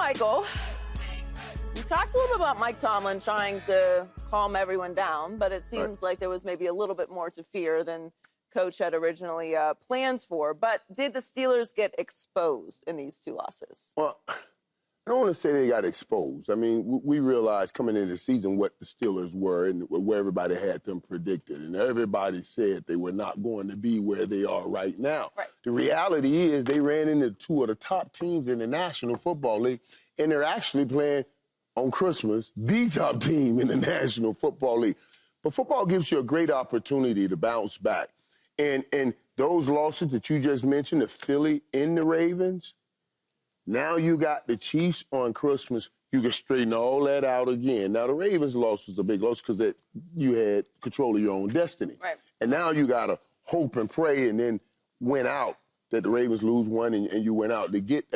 Michael, we talked a little bit about Mike Tomlin trying to calm everyone down, but it seems like there was maybe a little bit more to fear than Coach had originally plans for. But did the Steelers get exposed in these two losses? Well, I don't want to say they got exposed. I mean, we realized coming into the season what the Steelers were and where everybody had them predicted. And everybody said they were not going to be where they are right now. Right. The reality is they ran into two of the top teams in the National Football League, and they're actually playing on Christmas, the top team in the National Football League. But football gives you a great opportunity to bounce back. And those losses that you just mentioned, the Philly and the Ravens, now you got the Chiefs on Christmas. You can straighten all that out again. Now, the Ravens loss was a big loss because you had control of your own destiny. Right. And now you got to hope and pray and then win out that the Ravens lose one and you win out to get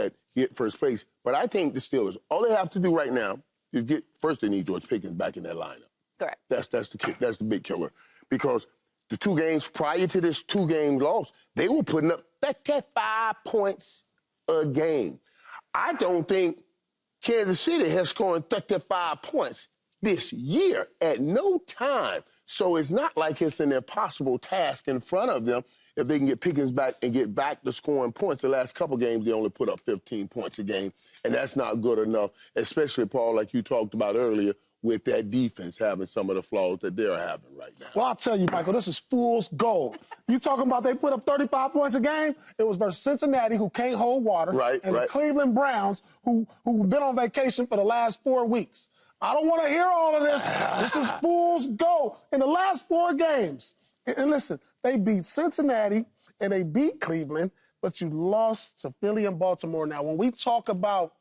first place. But I think the Steelers, all they have to do right now is first they need George Pickens back in that lineup. Correct. That's the big killer. Because the two games prior to this two-game loss, they were putting up 35 points a game. I don't think Kansas City has scored 35 points this year at no time. So it's not like it's an impossible task in front of them if they can get Pickens back and get back to scoring points. The last couple games, they only put up 15 points a game, and that's not good enough, especially, Paul, like you talked about earlier, with that defense having some of the flaws that they're having right now. Well, I'll tell you, Michael, this is fool's gold. You talking about they put up 35 points a game? It was versus Cincinnati, who can't hold water, and the Cleveland Browns, who've been on vacation for the last 4 weeks. I don't want to hear all of this. This is fool's gold. In the last 4 games, and listen, they beat Cincinnati and they beat Cleveland, but you lost to Philly and Baltimore. Now, when we talk about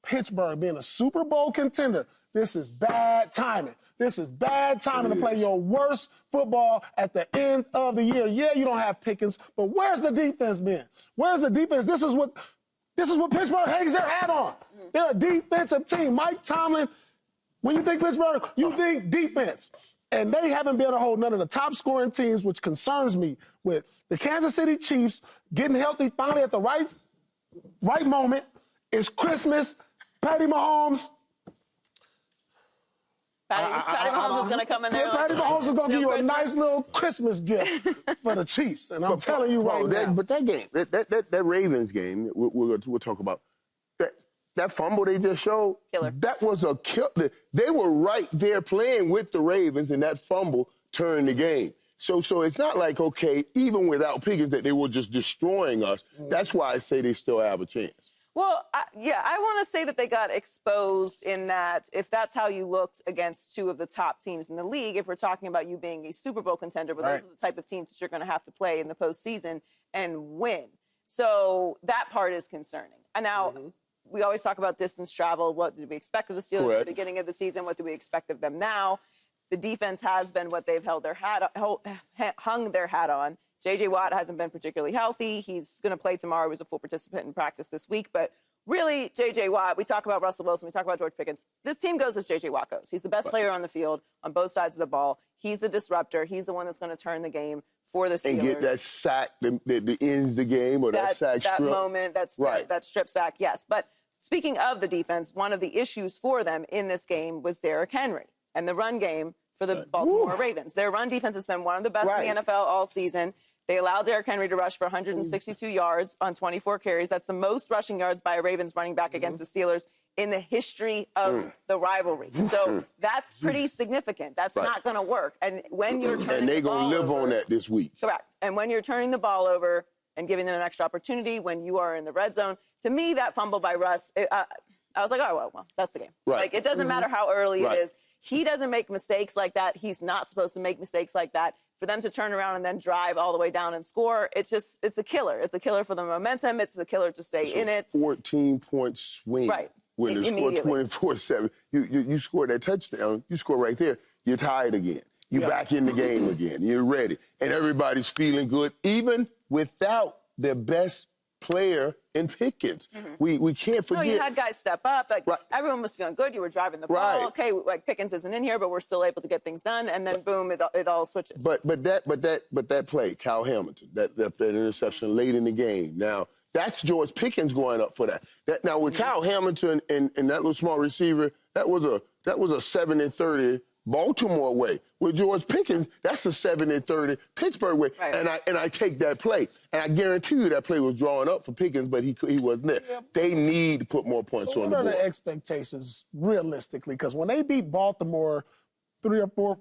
Pittsburgh being a Super Bowl contender, this is bad timing. This is bad timing to play your worst football at the end of the year. Yeah, you don't have Pickens, but where's the defense been? Where's the defense? This is what Pittsburgh hangs their hat on. They're a defensive team. Mike Tomlin, when you think Pittsburgh, you think defense. And they haven't been able to hold none of the top scoring teams, which concerns me, with the Kansas City Chiefs getting healthy finally at the right moment. It's Christmas. Patty Mahomes. Patty Mahomes is going to come in there. Patty Mahomes is going to give you a nice little Christmas gift for the Chiefs. And I'm telling you right now. But that game, that Ravens game, we'll talk about, that fumble they just showed, killer. That was a killer. They were right there playing with the Ravens, and that fumble turned the game. So it's not like, okay, even without Pickens, that they were just destroying us. That's why I say they still have a chance. Well, I want to say that they got exposed in that if that's how you looked against two of the top teams in the league, if we're talking about you being a Super Bowl contender, but those are the type of teams that you're going to have to play in the postseason and win. So that part is concerning. And now we always talk about distance travel. What did we expect of the Steelers at the beginning of the season? What do we expect of them now? The defense has been what they've hung their hat on. J.J. Watt hasn't been particularly healthy. He's going to play tomorrow. He was a full participant in practice this week. But really, J.J. Watt, we talk about Russell Wilson, we talk about George Pickens. This team goes as J.J. Watt goes. He's the best player on the field on both sides of the ball. He's the disruptor. He's the one that's going to turn the game for the Steelers. And get that sack that ends the game, or that sack strip. That moment, that strip sack, yes. But speaking of the defense, one of the issues for them in this game was Derrick Henry and the run game for the Baltimore Ravens. Their run defense has been one of the best in the NFL all season. They allowed Derrick Henry to rush for 162 yards on 24 carries. That's the most rushing yards by a Ravens running back against the Steelers in the history of the rivalry. So that's pretty significant. That's not going to work. And when you're turning and they're going to live on that this week. Correct. And when you're turning the ball over and giving them an extra opportunity, when you are in the red zone, to me, that fumble by Russ, I was like, oh, well, that's the game. Like, it doesn't matter how early it is. He doesn't make mistakes like that. He's not supposed to make mistakes like that. For them to turn around and then drive all the way down and score, it's a killer. It's a killer for the momentum. It's a killer to stay in it. 14-point swing. Right. When they score 24-7, you score that touchdown, you score right there, you're tied again. You're back in the game again. You're ready. And everybody's feeling good, even without their best player in Pickens. We can't forget. No, you had guys step up. Like, Right. everyone was feeling good. You were driving the ball. Right. Okay, like Pickens isn't in here, but we're still able to get things done. And then boom, it all switches. But that play, Kyle Hamilton, that interception late in the game. Now that's George Pickens going up for that. Now with Kyle Hamilton and that little small receiver, that was a 7-30 Baltimore way. With George Pickens, that's a 7-30 Pittsburgh way. Right. And I take that play. And I guarantee you that play was drawing up for Pickens, but he wasn't there. Yeah. They need to put more points on the board. What are the expectations realistically? Because when they beat Baltimore 3 or 4,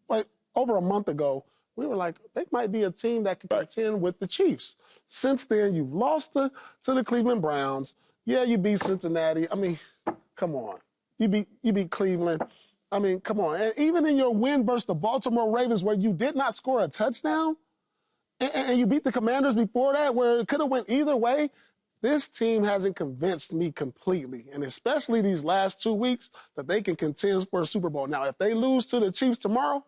like over a month ago, we were like, they might be a team that can contend with the Chiefs. Since then, you've lost to the Cleveland Browns. Yeah, you beat Cincinnati. I mean, come on. You beat Cleveland. I mean, come on. And even in your win versus the Baltimore Ravens, where you did not score a touchdown, and you beat the Commanders before that, where it could have went either way, this team hasn't convinced me completely, and especially these last 2 weeks, that they can contend for a Super Bowl. Now, if they lose to the Chiefs tomorrow,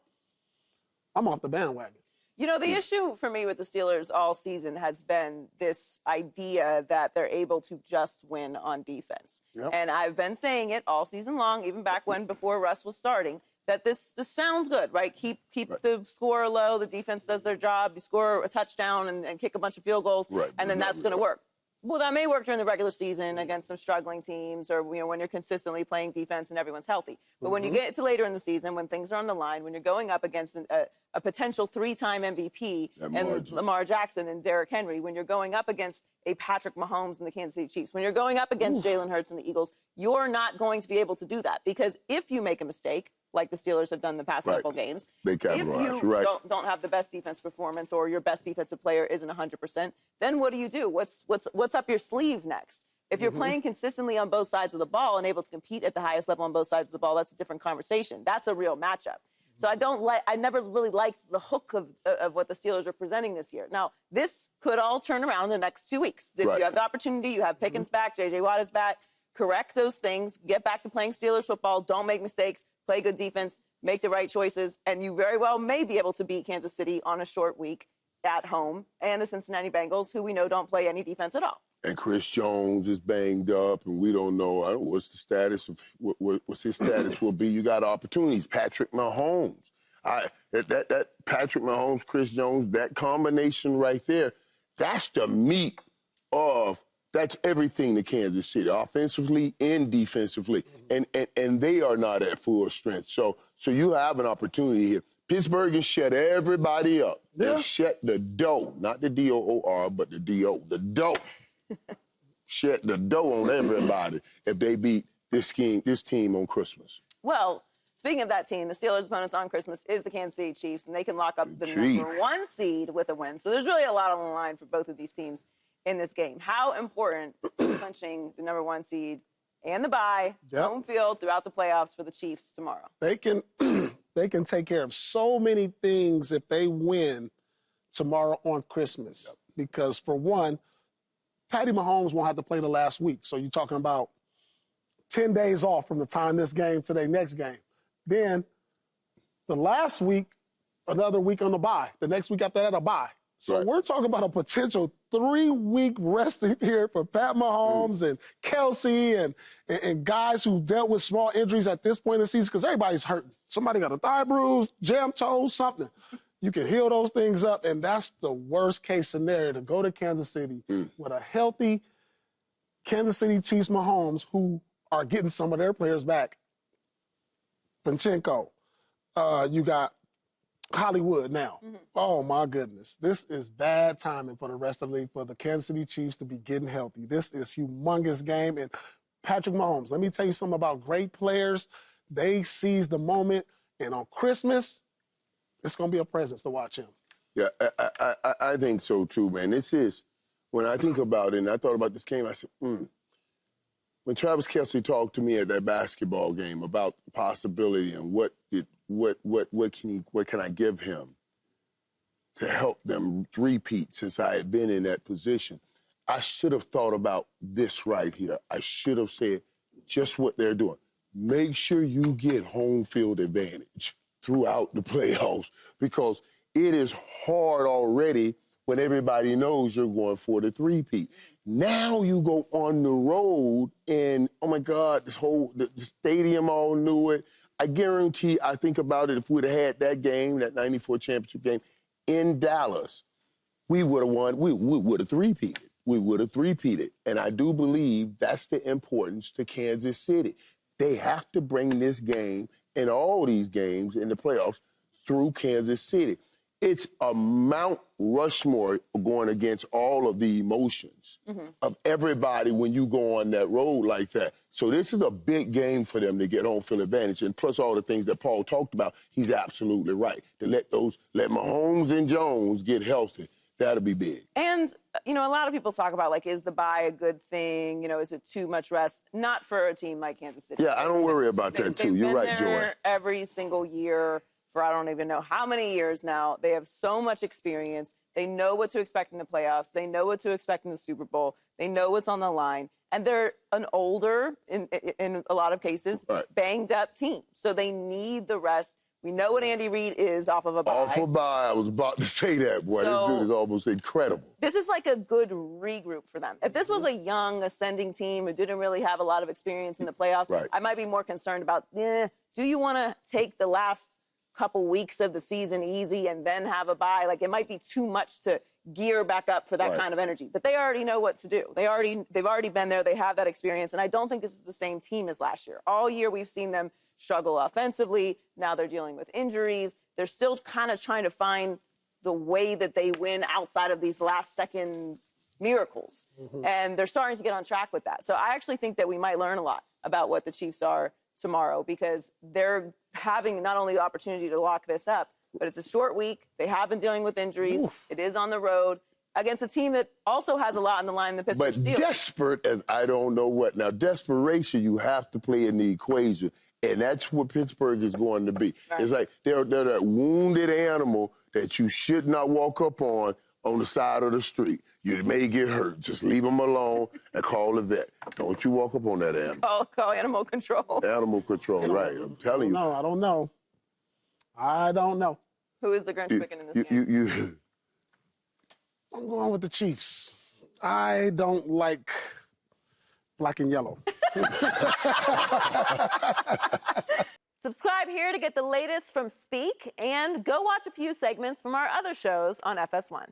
I'm off the bandwagon. You know, the issue for me with the Steelers all season has been this idea that they're able to just win on defense. Yep. And I've been saying it all season long, even back when before Russ was starting, that this sounds good, right? Keep the score low, the defense does their job, you score a touchdown and kick a bunch of field goals, and then that's going to work. Well, that may work during the regular season against some struggling teams, or when you're consistently playing defense and everyone's healthy. But when you get to later in the season, when things are on the line, when you're going up against a potential 3-time MVP and Lamar Jackson and Derrick Henry, when you're going up against a Patrick Mahomes and the Kansas City Chiefs, when you're going up against Jalen Hurts and the Eagles, you're not going to be able to do that, because if you make a mistake, like the Steelers have done the past couple games, if you don't have the best defense performance, or your best defensive player isn't 100%, then what do you do? What's up your sleeve next? If you're playing consistently on both sides of the ball and able to compete at the highest level on both sides of the ball, that's a different conversation. That's a real matchup. So I never really liked the hook of what the Steelers are presenting this year. Now, this could all turn around in the next 2 weeks. If you have the opportunity, you have Pickens back, J.J. Watt is back, correct those things, get back to playing Steelers football, don't make mistakes, play good defense, make the right choices, and you very well may be able to beat Kansas City on a short week at home, and the Cincinnati Bengals, who we know don't play any defense at all. And Chris Jones is banged up, and we don't know what's the status of what's his status will be. You got opportunities. Patrick Mahomes. That Patrick Mahomes, Chris Jones, that combination right there, that's the meat of that's everything to Kansas City, offensively and defensively. And they are not at full strength. So you have an opportunity here. Pittsburgh can shut everybody up. They shut the dough, not the D-O-O-R, but the D-O, the dough. Shut the dough on everybody if they beat this team on Christmas. Well, speaking of that team, the Steelers' opponents on Christmas is the Kansas City Chiefs, and they can lock up the #1 seed with a win. So there's really a lot on the line for both of these teams in this game. How important is clinching the #1 seed and the bye, home field throughout the playoffs for the Chiefs tomorrow? They can take care of so many things if they win tomorrow on Christmas. Because for one, Patty Mahomes won't have to play the last week. So you're talking about 10 days off from the time this game to their next game. Then the last week, another week on the bye. The next week after that, a bye. So we're talking about a potential 3-week resting period for Pat Mahomes and Kelsey and guys who dealt with small injuries at this point in the season, because everybody's hurting. Somebody got a thigh bruise, jam toe, something. You can heal those things up, and that's the worst-case scenario, to go to Kansas City with a healthy Kansas City Chiefs Mahomes, who are getting some of their players back. Pacheco, you got Hollywood now. Oh, my goodness. This is bad timing for the rest of the league, for the Kansas City Chiefs to be getting healthy. This is a humongous game. And Patrick Mahomes, let me tell you something about great players. They seize the moment, and on Christmas, it's going to be a presence to watch him. Yeah, I think so, too, man. This is, when I think about it, and I thought about this game, I said, When Travis Kelce talked to me at that basketball game about the possibility and what can I give him to help them repeat since I had been in that position, I should have thought about this right here. I should have said just what they're doing. Make sure you get home field advantage throughout the playoffs, because it is hard already when everybody knows you're going for the three-peat. Now you go on the road and, oh my God, the stadium all knew it. I guarantee, I think about it, if we'd have had that game, that 94 championship game in Dallas, we would have won, we would have three-peated. We would have three-peated. And I do believe that's the importance to Kansas City. They have to bring this game and all these games in the playoffs through Kansas City. It's a Mount Rushmore going against all of the emotions of everybody when you go on that road like that. So this is a big game for them to get home field advantage. And plus all the things that Paul talked about, he's absolutely right. To let Mahomes and Jones get healthy, that'll be big. And, you know, a lot of people talk about, like, is the bye a good thing? You know, is it too much rest? Not for a team like Kansas City. Yeah, I don't worry about that, too. You're right, Joy. Every single year for I don't even know how many years now. They have so much experience. They know what to expect in the playoffs. They know what to expect in the Super Bowl. They know what's on the line. And they're an older, in a lot of cases, banged up team. So they need the rest. We know what Andy Reid is off of a bye. Off a bye. I was about to say that, boy. This dude is almost incredible. This is like a good regroup for them. If this was a young, ascending team who didn't really have a lot of experience in the playoffs, I might be more concerned about, do you want to take the last couple weeks of the season easy and then have a bye? Like, it might be too much to gear back up for that kind of energy. But they already know what to do. They've already been there. They have that experience. And I don't think this is the same team as last year. All year we've seen them struggle offensively. Now they're dealing with injuries. They're still kind of trying to find the way that they win outside of these last-second miracles. And they're starting to get on track with that. So I actually think that we might learn a lot about what the Chiefs are tomorrow, because they're having not only the opportunity to lock this up, but it's a short week. They have been dealing with injuries. It is on the road against a team that also has a lot on the line in the Pittsburgh Steelers. But desperate as I don't know what. Now, desperation you have to play in the equation, and that's what Pittsburgh is going to be. It's like they're that wounded animal that you should not walk up on the side of the street. You may get hurt. Just leave them alone and call the vet. Don't you walk up on that animal. Call animal control. Animal control, right. I'm telling you. No, I don't know. I don't know. Who is the Grinch picking in this game? I'm going with the Chiefs. I don't like black and yellow. Subscribe here to get the latest from Speak, and go watch a few segments from our other shows on FS1.